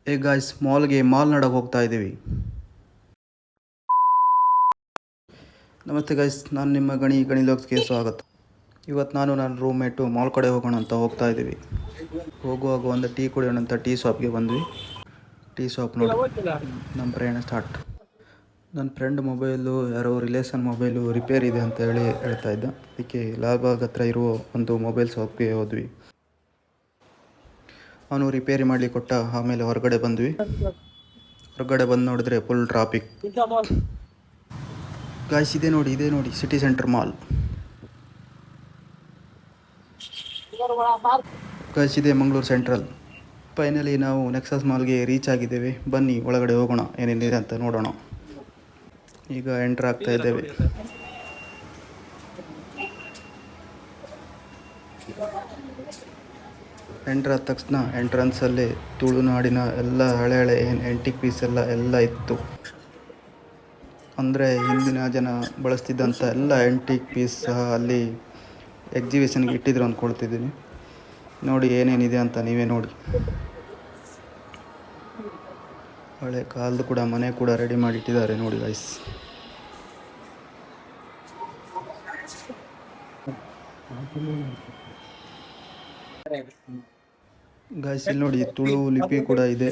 Hey guys, mall ನಡಕ್ಕೆ ಹೋಗ್ತಾ ಇದ್ದೀವಿ. ನಮಸ್ತೆ ಗಾಯ್ಸ್, ನಾನು ನಿಮ್ಮ ಗಣಿಲೋಕ್ಸ್ಗೆ ಸ್ವಾಗತ. ಇವತ್ತು ನನ್ನ ರೂಮ್ಮೇಟು ಮಾಲ್ ಕಡೆ ಹೋಗೋಣ ಅಂತ ಹೋಗ್ತಾ ಇದ್ದೀವಿ. ಹೋಗುವಾಗ ಒಂದು ಟೀ ಕುಡಿಯೋಣ ಅಂತ ಟೀ ಶಾಪ್ಗೆ ಬಂದ್ವಿ. ಟೀ ಶಾಪ್ ನೋಡಿ ನಮ್ಮ ಪ್ರಯಾಣ ಸ್ಟಾರ್ಟ್. ನನ್ನ ಫ್ರೆಂಡ್ ಮೊಬೈಲು ಯಾರೋ ರಿಲೇಷನ್ ಮೊಬೈಲು ರಿಪೇರ್ ಇದೆ ಅಂತ ಹೇಳ್ತಾ ಇದ್ದ. ಅದಕ್ಕೆ ಲಾಲ್ಬಾಗ್ ಹತ್ರ ಇರುವ ಒಂದು ಮೊಬೈಲ್ ಶಾಪ್ಗೆ ಹೋದ್ವಿ. ಅವನು ರಿಪೇರಿ ಮಾಡಲಿಕ್ಕೆ ಕೊಟ್ಟ. ಆಮೇಲೆ ಹೊರಗಡೆ ಬಂದ್ವಿ. ಹೊರಗಡೆ ಬಂದು ನೋಡಿದ್ರೆ ಫುಲ್ ಟ್ರಾಫಿಕ್. ಗಾಯ್ಸ್, ಇದೇ ನೋಡಿ ಸಿಟಿ ಸೆಂಟರ್ ಮಾಲ್. ಗಾಯ್ಸ್, ಇದೆ ಮಂಗಳೂರು ಸೆಂಟ್ರಲ್. ಫೈನಲಿ ನಾವು ನೆಕ್ಸಸ್ ಮಾಲ್ಗೆ ರೀಚ್ ಆಗಿದ್ದೇವೆ. ಬನ್ನಿ ಒಳಗಡೆ ಹೋಗೋಣ, ಏನೇನಿದೆ ಅಂತ ನೋಡೋಣ. ಈಗ ಎಂಟರ್ ಆಗ್ತಾ ಇದ್ದೇವೆ. ಎಂಟ್ರ್ ಆದ ತಕ್ಷಣ ಎಂಟ್ರೆನ್ಸಲ್ಲಿ ತುಳುನಾಡಿನ ಎಲ್ಲ ಹಳೆ ಆ್ಯಂಟಿಕ್ ಪೀಸ್ ಎಲ್ಲ ಇತ್ತು. ಅಂದರೆ ಹಿಂದಿನ ಜನ ಬಳಸ್ತಿದ್ದಂಥ ಎಲ್ಲ ಆ್ಯಂಟಿಕ್ ಪೀಸ್ ಸಹ ಅಲ್ಲಿ ಎಕ್ಸಿಬಿಷನ್ಗೆ ಇಟ್ಟಿದ್ರು ಅಂದ್ಕೊಳ್ತಿದ್ದೀನಿ. ನೋಡಿ ಏನೇನಿದೆ ಅಂತ ನೀವೇ ನೋಡಿ. ಹಳೆ ಕಾಲದ ಕೂಡ ಮನೆ ಕೂಡ ರೆಡಿ ಮಾಡಿ ಇಟ್ಟಿದ್ದಾರೆ ನೋಡಿ ಗೈಸ್. ಗಾಯ್ಸ್, ಇಲ್ಲಿ ನೋಡಿ ತುಳು ಲಿಪಿ ಕೂಡ ಇದೆ.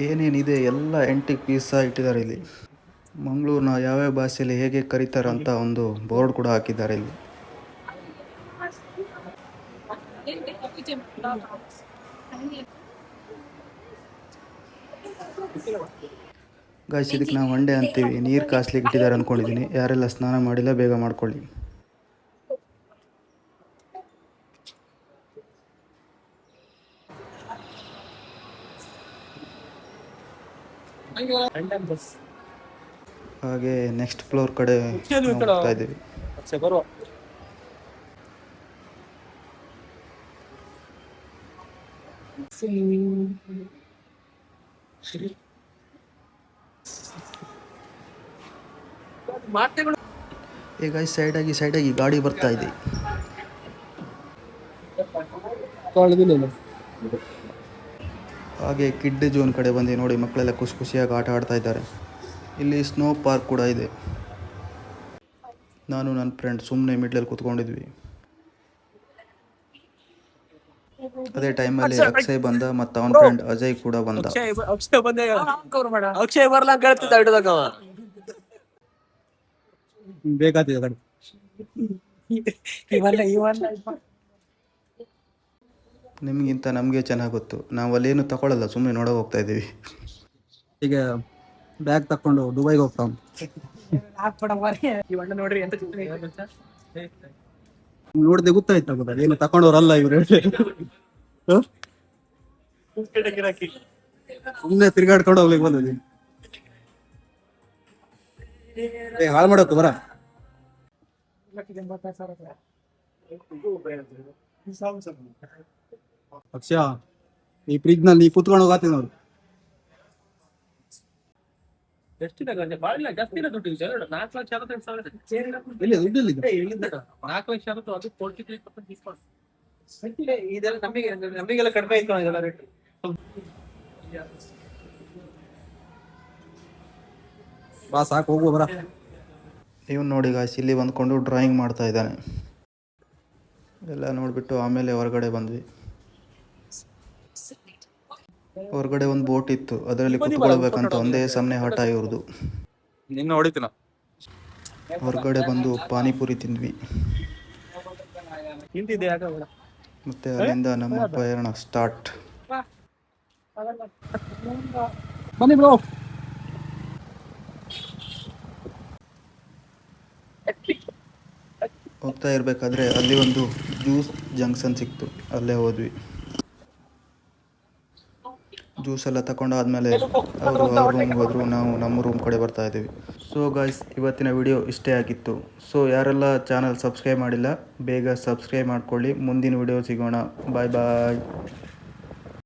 ಏನೇನಿದೆ ಎಲ್ಲ ಆ್ಯಂಟಿಕ್ ಪೀಸ್ ಇಟ್ಟಿದ್ದಾರೆ ಇಲ್ಲಿ. ಮಂಗಳೂರಿನ ಯಾವ್ಯಾವ ಭಾಷೆಯಲ್ಲಿ ಹೇಗೆ ಕರೀತಾರೆ ಅಂತ ಒಂದು ಬೋರ್ಡ್ ಕೂಡ ಹಾಕಿದ್ದಾರೆ ಇಲ್ಲಿ. ಗಾಯ್ಸ್, ಇದಕ್ಕೆ ನಾವು ಒಂಡೆ ಅಂತೀವಿ. ನೀರು ಕಾಸ್ಲಿಕ್ಕೆ ಇಟ್ಟಿದ್ದಾರೆ ಅಂದ್ಕೊಂಡಿದ್ದೀನಿ. ಯಾರೆಲ್ಲ ಸ್ನಾನ ಮಾಡಿಲ್ಲ ಬೇಗ ಮಾಡ್ಕೊಳ್ಳಿ. ಹಾಗೆ ನೆಕ್ಸ್ಟ್ ಫ್ಲೋರ್ ಕಡೆ ಹೋಗ್ತಾ ಇದ್ದೀವಿ. ಈಗ ಸೈಡ್ ಆಗಿ ಗಾಡಿ ಬರ್ತಾ ಇದೆ. ಹಾಗೆ ಕಿಡ್ ಝೋನ್ ಕಡೆ ಬಂದು ನೋಡಿ, ಮಕ್ಕಳೆಲ್ಲ ಖುಷಿಯಾಗಿ ಆಟ ಆಡ್ತಾ ಇದ್ದಾರೆ. ಇಲ್ಲಿ ಸ್ನೋ ಪಾರ್ಕ್ ಕೂಡ ಇದೆ. ನಾನು ನನ್ನ ಫ್ರೆಂಡ್ ಸುಮ್ಮನೆ ಮಿಡ್ಲಲ್ಲಿ ಕೂತ್ಕೊಂಡಿದ್ವಿ. ಅದೇ ಟೈಮಲ್ಲಿ ಅಕ್ಷಯ್ ಬಂದ ಮತ್ತು ಅವನ ಫ್ರೆಂಡ್ ಅಜಯ್ ಕೂಡ ಬಂದ. ಅಕ್ಷಯ್ ಬರ್ಲಾ ಕೇಳ್ತಿದ್ದ ಹಿಡಿದವ ಬೇಕಾಗ್ತಿದೆ. ನಿಮಗಿಂತ ನಮಗೆ ಚೆನ್ನಾಗಿ ಗೊತ್ತು. ನಾವು ಅಲ್ಲೇನು ತಗೊಳ್ಳಲ್ಲ, ಸುಮ್ಮನೆ ನೋಡೋ ಹೋಗ್ತಾ ಇದ್ದೀವಿ. ಈಗ ಬ್ಯಾಗ್ ತಕೊಂಡು ದುಬೈಗೆ ಹೋಗ್ತಾವ. ನೋಡಿದೆ ಗೊತ್ತಾಯ್ತು ಏನು ತಕೊಂಡವ್ರಲ್ಲ ಇವ್ರು. ಸುಮ್ಮನೆ ತಿರ್ಗಾಡ್ಕೊಂಡು ಹೋಗ್ಲಿಕ್ಕೆ ಬಂದಿದ್ವಿ. ಹಾಳು ಮಾಡೋದು ಬರ. ಅಕ್ಷಯ, ಈ ಫ್ರಿಜ್ ನಲ್ಲಿ ಕುತ್ಕೊಂಡು ಹೋಗತ್ತೀನಿ ನೋಡು. ನಮಗೆಲ್ಲ ಕಡಿಮೆ ಇತ್ತು ಇದೆಲ್ಲ ರೇಟ್. ಬಾ ಸಾಕು, ಹೋಗುವ ಬರ. ಇವನು ನೋಡಿ ಗಾಯ್ಸ್, ಇಲ್ಲಿ ಬಂದ್ಕೊಂಡು ಡ್ರಾಯಿಂಗ್ ಮಾಡ್ತಾ ಇದ್ದಾನೆ. ಎಲ್ಲ ನೋಡಿಬಿಟ್ಟು ಆಮೇಲೆ ಹೊರಗಡೆ ಬಂದ್ವಿ. ಹೊರಗಡೆ ಒಂದು ಬೋಟ್ ಇತ್ತು, ಅದರಲ್ಲಿ ಕುತ್ಕೊಳ್ಬೇಕಂತ ಒಂದೇ ಸಮನೆ ಹಠ ಇವ್ರದ್ದು. ಹೊರಗಡೆ ಬಂದು ಪಾನಿಪುರಿ ತಿಂದ್ವಿ. ಮತ್ತೆ ಅಲ್ಲಿಂದ ನಮ್ಮ ಪ್ರಯಾಣ ಸ್ಟಾರ್ಟ್. ಬನ್ನಿ ಬ್ರೋ. ಹೋಗ್ತಾ ಇರಬೇಕಾದ್ರೆ ಅಲ್ಲಿ ಒಂದು ಜ್ಯೂಸ್ ಜಂಕ್ಷನ್ ಸಿಕ್ತು, ಅಲ್ಲೇ ಹೋದ್ವಿ. ಜ್ಯೂಸ್ ಎಲ್ಲ ತಗೊಂಡಾದ್ಮೇಲೆ ಅವರು ಅವ್ರ ರೂಮ್ಗೆ ಹೋದರು, ನಾವು ನಮ್ಮ ರೂಮ್ ಕಡೆ ಬರ್ತಾ ಇದ್ದೀವಿ. ಸೊ ಗಾಯ್ಸ್, ಇವತ್ತಿನ ವಿಡಿಯೋ ಇಷ್ಟೇ ಆಗಿತ್ತು. ಸೊ ಯಾರೆಲ್ಲ ಚಾನಲ್ ಸಬ್ಸ್ಕ್ರೈಬ್ ಮಾಡಿಲ್ಲ ಬೇಗ ಸಬ್ಸ್ಕ್ರೈಬ್ ಮಾಡ್ಕೊಳ್ಳಿ. ಮುಂದಿನ ವಿಡಿಯೋ ಸಿಗೋಣ. ಬಾಯ್ ಬಾಯ್.